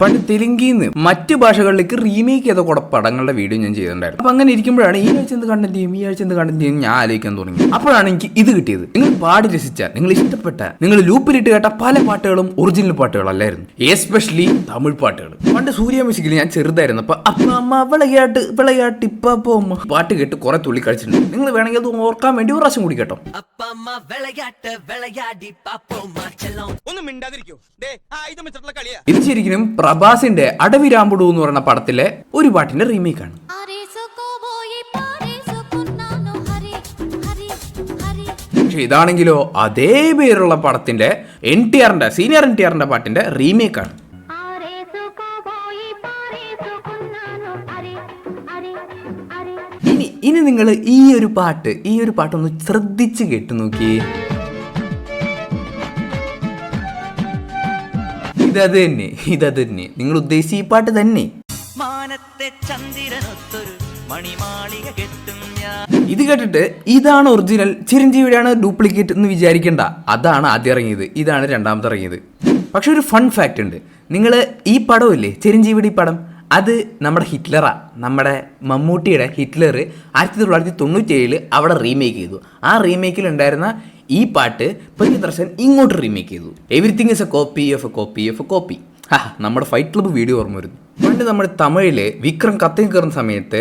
പണ്ട് തെലുങ്കിന്ന് മറ്റ് ഭാഷകളിലേക്ക് റീമേക്ക് ചെയ്ത കുറെ പടങ്ങളുടെ വീഡിയോ ഞാൻ ചെയ്തിട്ടുണ്ടായിരുന്നു. അപ്പൊ അങ്ങനെ ഇരിക്കുമ്പോഴാണ് ഈ ആഴ്ച എന്ത് കണ്ടന്റ് ചെയ്യും, ഈ ആഴ്ച എന്ത് കണ്ടന്റ് ചെയ്യും ഞാൻ ആലോചിക്കാൻ തുടങ്ങി. അപ്പോഴാണ് എനിക്ക് ഇത് കിട്ടിയത്. നിങ്ങൾ പാടി രസിച്ച, നിങ്ങൾ ഇഷ്ടപ്പെട്ട, നിങ്ങൾ ലൂപ്പിലിട്ട് കേട്ട പല പാട്ടുകളും ഒറിജിനൽ പാട്ടുകളല്ലായിരുന്നു, എസ്പെഷ്യലി തമിഴ് പാട്ടുകൾ. പണ്ട് സൂര്യ മ്യൂസിക്കിൽ ഞാൻ ചെറുതായിരുന്നപ്പോ അപ്പ അമ്മ വിളയാട്ട് വിളയാട്ട് ഇപ്പ പാട്ട് കേട്ട് കുറെ തുള്ളി കഴിച്ചിട്ടുണ്ട്. നിങ്ങൾ വേണമെങ്കിൽ അത് ഓർക്കാൻ വേണ്ടി ഒരു പ്രാവശ്യം കൂടി കേട്ടോ. ഇത് ശരിക്കും പ്രഭാസിന്റെ അടവി രാമ്പുടു എന്ന് പറയുന്ന പടത്തിലെ ഒരു പാട്ടിന്റെ റീമേക്കാണ്. പക്ഷെ ഇതാണെങ്കിലോ അതേ പേരുള്ള പടത്തിന്റെ സീനിയർ NTRന്റെ പാട്ടിന്റെ റീമേക്കാണ്. ഇനി നിങ്ങൾ ഈ ഒരു പാട്ടൊന്ന് ശ്രദ്ധിച്ച് കേട്ടു നോക്കിയേ. ഇതത് തന്നെ നിങ്ങൾ ഉദ്ദേശിച്ച ഈ പാട്ട് തന്നെ. ഇത് കേട്ടിട്ട് ഇതാണ് ഒറിജിനൽ, ചിരഞ്ജീവിയുടെയാണ് ഡ്യൂപ്ലിക്കേറ്റ് എന്ന് വിചാരിക്കേണ്ട. അതാണ് ആദ്യം ഇറങ്ങിയത്, ഇതാണ് രണ്ടാമത്തെ ഇറങ്ങിയത്. പക്ഷെ ഒരു ഫൺ ഫാക്റ്റ് ഉണ്ട്. നിങ്ങൾ ഈ പടമില്ലേ, ചിരഞ്ജീവിയുടെ ഈ പടം, അത് നമ്മുടെ ഹിറ്റ്ലറാ, നമ്മുടെ മമ്മൂട്ടിയുടെ ഹിറ്റ്ലർ 1997 അവിടെ റീമേക്ക് ചെയ്തു. ആ റീമേക്കിൽ ഉണ്ടായിരുന്ന ഈ പാട്ട് ദർശൻ ഇങ്ങോട്ട് റീമേക്ക് ചെയ്തു. Everything is A copy of A copy of A copy. നമ്മുടെ ഫൈറ്റ് ക്ലബ്ബ് വീഡിയോ ഓർമ്മ വരുന്നു. പണ്ട് നമ്മുടെ തമിഴില് വിക്രം കത്തി കയറുന്ന സമയത്ത്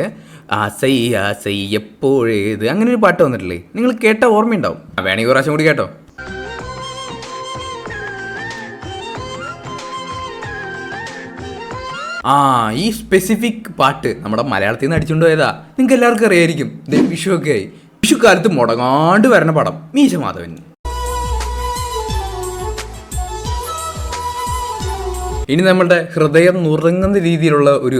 എപ്പോഴേത് അങ്ങനെ ഒരു പാട്ട് വന്നിട്ടില്ലേ, നിങ്ങൾ കേട്ട ഓർമ്മയുണ്ടാവും. വേണമെങ്കിൽ ഒരു പ്രാവശ്യം കൂടി കേട്ടോ. ഈ സ്പെസിഫിക് പാട്ട് നമ്മുടെ മലയാളത്തിൽ നിന്ന് അടിച്ചുകൊണ്ട് പോയതാ. നിങ്ങൾക്ക് എല്ലാവർക്കും അറിയായിരിക്കും. വിഷുവൊക്കെ ആയി, വിഷുക്കാലത്ത് മുടങ്ങാണ്ട് വരുന്ന പടം മീശ മാധവൻ. ഇനി നമ്മളുടെ ഹൃദയം നുറങ്ങുന്ന രീതിയിലുള്ള ഒരു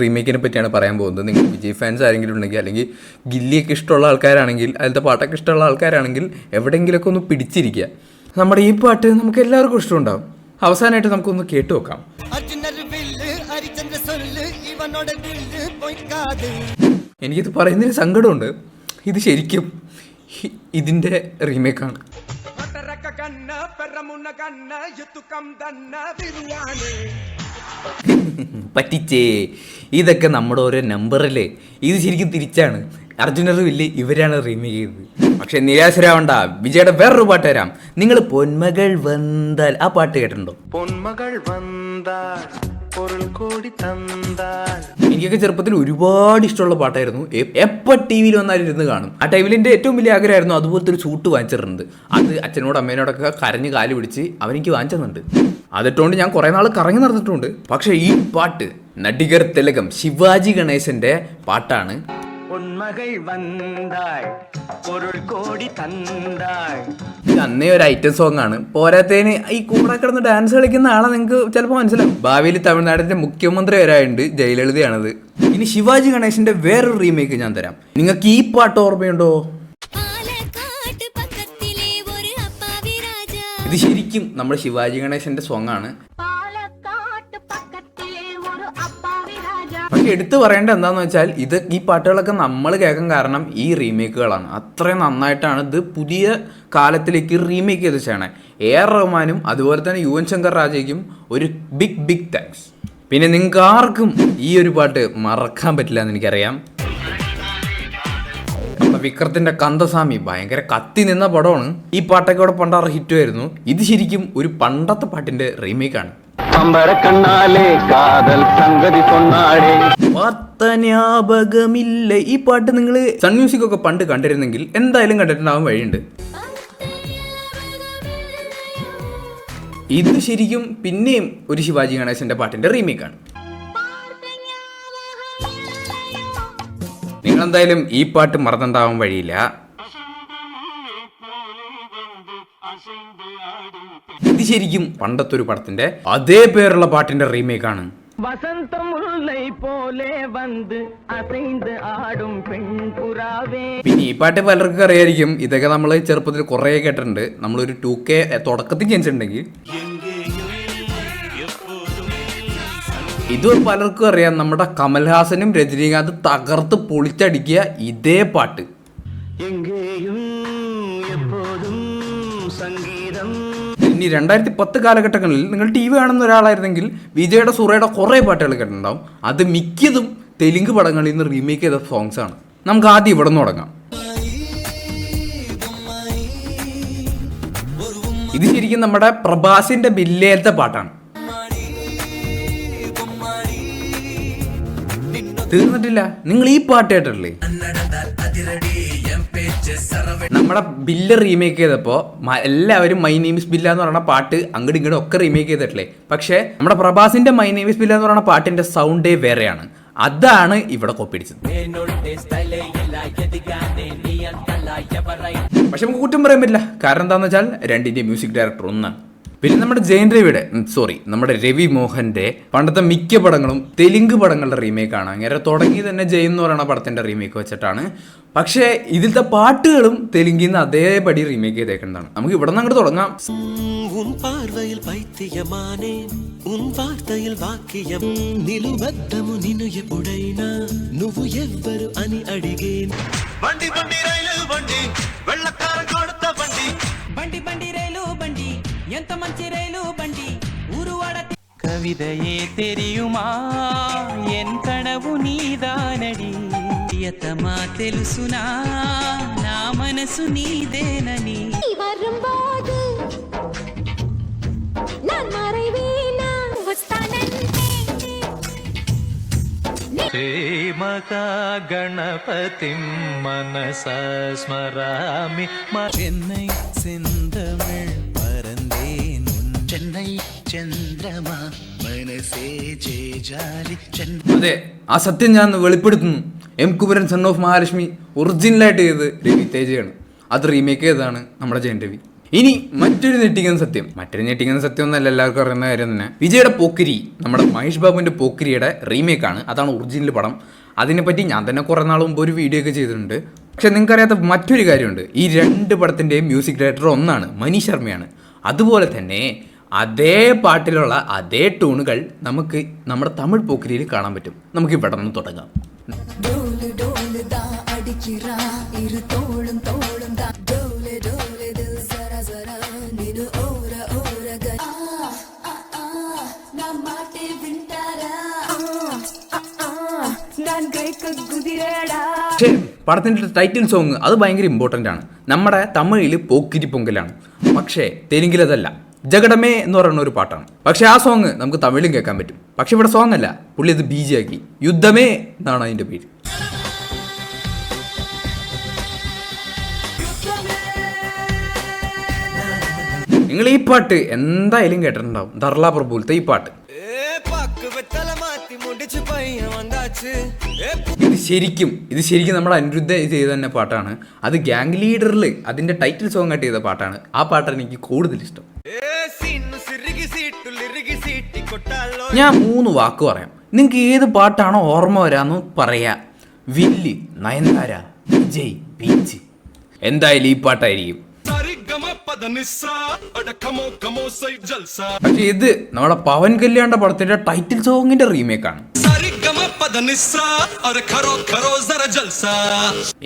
റീമേക്കിനെ പറ്റിയാണ് പറയാൻ പോകുന്നത്. നിങ്ങൾ വിജയ് ഫാൻസ് ആരെങ്കിലും ഉണ്ടെങ്കിൽ, അല്ലെങ്കിൽ ഗില്ലിയൊക്കെ ഇഷ്ടമുള്ള ആൾക്കാരാണെങ്കിൽ, അതിലത്തെ പാട്ടൊക്കെ ഇഷ്ടമുള്ള ആൾക്കാരാണെങ്കിൽ എവിടെയെങ്കിലുമൊക്കെ ഒന്ന് പിടിച്ചിരിക്കുക. നമ്മുടെ ഈ പാട്ട് നമുക്ക് എല്ലാവർക്കും ഇഷ്ടമുണ്ടാവും. അവസാനമായിട്ട് നമുക്കൊന്ന് കേട്ടു നോക്കാം. എനിക്കിത് പറയുന്നതിന് സങ്കടമുണ്ട്. ഇത് ശരിക്കും ഇതിൻ്റെ റീമേക്കാണ്. പറ്റിച്ചേ, ഇതൊക്കെ നമ്മുടെ ഓരോ നമ്പറല്ലേ. ഇത് ശരിക്കും തിരിച്ചാണ്. അർജുനറും ഇല്ലേ, ഇവരാണ് റീമേക്ക് ചെയ്തത്. പക്ഷെ നിരാശരാവണ്ട, വിജയുടെ വേറൊരു പാട്ട് തരാം. നിങ്ങൾ പൊന്മകൾ വന്താൽ ആ പാട്ട് കേട്ടിട്ടുണ്ടോ? പൊന്മകൾ വന്താൽ എനിക്കൊക്കെ ചെറുപ്പത്തിൽ ഒരുപാട് ഇഷ്ടമുള്ള പാട്ടായിരുന്നു. എപ്പോൾ ടി വിയിൽ വന്നാലും ഇരുന്ന് കാണും. ആ ടൈമിൽ എൻ്റെ ഏറ്റവും വലിയ ആഗ്രഹമായിരുന്നു അതുപോലത്തെ ഒരു സൂട്ട് വാങ്ങിച്ചിട്ടുണ്ട്. അത് അച്ഛനോട് അമ്മേനോടൊക്കെ കരഞ്ഞ് കാല് പിടിച്ച് അവനെനിക്ക് വാങ്ങിച്ചെന്നുണ്ട്. അതിട്ടുകൊണ്ട് ഞാൻ കുറേ നാൾ കറങ്ങി നടന്നിട്ടുണ്ട്. പക്ഷെ ഈ പാട്ട് നടികർ തിലകം ശിവാജി ഗണേശന്റെ പാട്ടാണ്. ഇത് അന്നേ ഒരു ഐറ്റം സോങ് ആണ്. പോരാത്തതിന് ഈ കൂടെ കിടന്ന് ഡാൻസ് കളിക്കുന്ന ആളെ നിങ്ങൾക്ക് ചിലപ്പോൾ മനസ്സിലാവും. ഭാവിയിൽ തമിഴ്നാടിന്റെ മുഖ്യമന്ത്രി വരായുണ്ട്, ജയലളിതയാണത്. ഇനി ശിവാജി ഗണേശന്റെ വേറൊരു റീമേക്ക് ഞാൻ തരാം. നിങ്ങൾക്ക് ഈ പാട്ട് ഓർമ്മയുണ്ടോ? ഇത് ശരിക്കും നമ്മുടെ ശിവാജി ഗണേശന്റെ സോങ് ആണ്. പക്ഷെ എടുത്തു പറയേണ്ടത് എന്താണെന്ന് വെച്ചാൽ ഈ പാട്ടുകളൊക്കെ നമ്മൾ കേൾക്കാൻ കാരണം ഈ റീമേക്കുകളാണ്. അത്രയും നന്നായിട്ടാണ് ഇത് പുതിയ കാലത്തിലേക്ക് റീമേക്ക് ചെയ്ത് ചെയ്യണേ. AR റഹ്മാനും അതുപോലെ തന്നെ യുവൻ ശങ്കർ രാജയ്ക്കും ഒരു ബിഗ് താങ്ക്സ്. പിന്നെ നിങ്ങൾക്ക് ആർക്കും ഈ ഒരു പാട്ട് മറക്കാൻ പറ്റില്ല എന്ന് എനിക്കറിയാം. നമ്മുടെ വിക്രത്തിന്റെ കന്ദസ്വാമി ഭയങ്കര കത്തി നിന്ന പടമാണ്. ഈ പാട്ടൊക്കെ ഇവിടെ പണ്ടാറ് ഹിറ്റുമായിരുന്നു. ഇത് ശരിക്കും ഒരു പണ്ടത്തെ പാട്ടിന്റെ റീമേക്കാണ്. ജ്ഞാപകമില്ല. ഈ പാട്ട് നിങ്ങൾ സൺ മ്യൂസിക് ഒക്കെ പണ്ട് കണ്ടിരുന്നെങ്കിൽ എന്തായാലും കണ്ടിട്ടുണ്ടാവാൻ വഴിയുണ്ട്. ഇത് ശരിക്കും പിന്നെയും ഒരു ശിവാജി ഗണേശന്റെ പാട്ടിന്റെ റീമേക്കാണ്. നിങ്ങളെന്തായാലും ഈ പാട്ട് മറന്നുണ്ടാവാൻ വഴിയില്ല. ഇത് ശരിക്കും പണ്ടത്തെ ഒരു പടത്തിന്റെ അതേ പേരുള്ള പാട്ടിന്റെ റീമേക്കാണ്. പിന്നെ ഈ പാട്ട് പലർക്കും അറിയായിരിക്കും. ഇതൊക്കെ നമ്മൾ ചെറുപ്പത്തിൽ കുറെ കേട്ടിട്ടുണ്ട്. നമ്മളൊരു 2K തുടക്കത്തിൽ ജനിച്ചിട്ടുണ്ടെങ്കിൽ ഇത് പലർക്കും അറിയാം. നമ്മുടെ കമൽഹാസനും രജനീകാന്ത് തകർത്ത് പൊളിച്ചടിക്കുക ഇതേ പാട്ട്. ഇനി 2010 കാലഘട്ടങ്ങളിൽ നിങ്ങൾ TV കാണുന്ന ഒരാളായിരുന്നെങ്കിൽ വിജയുടെ സുറയുടെ കുറേ പാട്ടുകൾ കേട്ടിട്ടുണ്ടാവും. അത് മിക്കതും തെലുങ്ക് പടങ്ങളിൽ നിന്ന് റീമേക്ക് ചെയ്ത സോങ്സ് ആണ്. നമുക്ക് ആദ്യം ഇവിടെ നിന്ന് തുടങ്ങാം. ഇത് ശരിക്കും നമ്മുടെ പ്രഭാസിന്റെ ബില്ലേലത്തെ പാട്ടാണ്. തീർന്നിട്ടില്ല, നിങ്ങൾ ഈ പാട്ട് കേട്ടിട്ടില്ലേ? നമ്മുടെ ബില്ല് റീമേക്ക് ചെയ്തപ്പോൾ എല്ലാവരും മൈ നെയിം ഇസ് ബില്ല എന്ന് പറയുന്ന പാട്ട് അങ്ങോട്ടും ഇങ്ങോട്ടും ഒക്കെ റീമേക്ക് ചെയ്തിട്ടില്ലേ? പക്ഷേ നമ്മുടെ പ്രഭാസിന്റെ മൈ നെയിം ഇസ് ബില്ല എന്ന് പറയുന്ന പാട്ടിന്റെ സൗണ്ടേ വേറെയാണ്. അതാണ് ഇവിടെ കോപ്പിടിച്ചത്. പക്ഷെ നമുക്ക് കുറ്റം പറയാൻ പറ്റില്ല. കാരണം എന്താണെന്ന് വെച്ചാൽ രണ്ടിന്റെ മ്യൂസിക് ഡയറക്ടർ ഒന്നാണ്. പിന്നെ നമ്മുടെ രവി മോഹന്റെ പണ്ടത്തെ മിക്ക പടങ്ങളും തെലുങ്ക് പടങ്ങളുടെ റീമേക്കാണ്. അങ്ങനെ തുടങ്ങി തന്നെ ജയ് എന്ന് പറയുന്ന പടത്തിന്റെ റീമേക്ക് വെച്ചിട്ടാണ്. പക്ഷേ ഇതിലത്തെ പാട്ടുകളും തെലുങ്കിൽ നിന്ന് അതേപടി റീമേക്ക് ചെയ്തേക്കുന്നതാണ്. നമുക്ക് ഇവിടെ നിന്ന് അങ്ങോട്ട് തുടങ്ങാം. ఎంత మంచి రైలు బండి ఊరువాడ కవిതయే తెరియుమా ఎన్ కణవు నీదానడి యతమా తెలుసునా నా మనసు నీదేనని వరంబాదు నాన్ మరైవేనా వస్తానంటే ప్రేమకా గణపతిం మనసా స్మరామి చెన్నై సెందమిళ్ അതെ, ആ സത്യം ഞാൻ വെളിപ്പെടുത്തുന്നു. M Kumaran son of Mahalakshmi ഒറിജിനലായിട്ട് ചെയ്ത് രവി തേജയാണ്. അത് റീമേക്ക് ചെയ്തതാണ് നമ്മുടെ ജയൻ രവി. ഇനി മറ്റൊരു ഞെട്ടിക്കുന്ന സത്യം എന്നല്ല എല്ലാവർക്കും അറിയുന്ന കാര്യം തന്നെ. വിജയുടെ പോക്കിരി, നമ്മുടെ മഹേഷ് ബാബുവിന്റെ പോക്കിരിയുടെ റീമേക്കാണ്. അതാണ് ഒറിജിനൽ പടം. അതിനെപ്പറ്റി ഞാൻ തന്നെ കുറേ നാൾ മുമ്പ് ഒരു വീഡിയോ ഒക്കെ ചെയ്തിട്ടുണ്ട്. പക്ഷെ നിങ്ങൾക്കറിയാത്ത മറ്റൊരു കാര്യമുണ്ട്. ഈ രണ്ട് പടത്തിൻ്റെയും മ്യൂസിക് ഡയറക്ടർ ഒന്നാണ്, മനീഷ് ശർമ്മയാണ്. അതുപോലെ തന്നെ അതേ പാട്ടിലുള്ള അതേ ടൂണുകൾ നമുക്ക് നമ്മുടെ തമിഴ് പോക്കിരിയിൽ കാണാൻ പറ്റും. നമുക്ക് ഇവിടെ നിന്ന് തുടങ്ങാം. പക്ഷേ പടത്തിൻ്റെ ടൈറ്റിൽ സോങ് അത് ഭയങ്കര ഇമ്പോർട്ടൻ്റ് ആണ്. നമ്മുടെ തമിഴിൽ പോക്കിരി പൊങ്കലാണ്, പക്ഷേ തെലുങ്കിലതല്ല. ജഗടമേ എന്ന് പറയുന്ന ഒരു പാട്ടാണ്. പക്ഷെ ആ സോങ് നമുക്ക് തമിഴിലും കേൾക്കാൻ പറ്റും. പക്ഷെ ഇവിടെ സോങ് അല്ല, പുള്ളി അത് ബീജി ആക്കി. യുദ്ധമേ എന്നാണ് അതിൻ്റെ പേര്. നിങ്ങൾ ഈ പാട്ട് എന്തായാലും കേട്ടിട്ടുണ്ടാവും, ധർല പ്രഭുലത്തെ ഈ പാട്ട്. ഇത് ശരിക്കും നമ്മുടെ അനിരുദ്ധ ചെയ്ത തന്നെ പാട്ടാണ്. അത് ഗ്യാങ് ലീഡറിൽ അതിന്റെ ടൈറ്റിൽ സോങ് ആയിട്ട് ചെയ്ത പാട്ടാണ്. ആ പാട്ടാണ് എനിക്ക് കൂടുതൽ ഇഷ്ടം. ഞാൻ 3 വാക്ക് പറയാം, നിങ്ങൾക്ക് ഏത് പാട്ടാണോ ഓർമ്മ വരാന്ന് പറയാ. വില്ലി, നയൻതാര, വിജയ്, ബീച്ച്. എന്തായാലും ഈ പാട്ടായിരിക്കും. പക്ഷെ ഇത് നമ്മുടെ പവൻ കല്യാണിന്റെ പടത്തിന്റെ ടൈറ്റിൽ സോങ്ങിന്റെ റീമേക്കാണ്.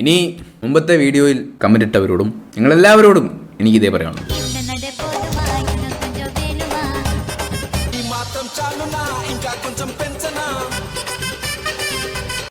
ഇനി മുമ്പത്തെ വീഡിയോയിൽ കമന്റ് ഇട്ടവരോടും നിങ്ങളെല്ലാവരോടും എനിക്ക് ഇതേ പറയാനുള്ളൂ.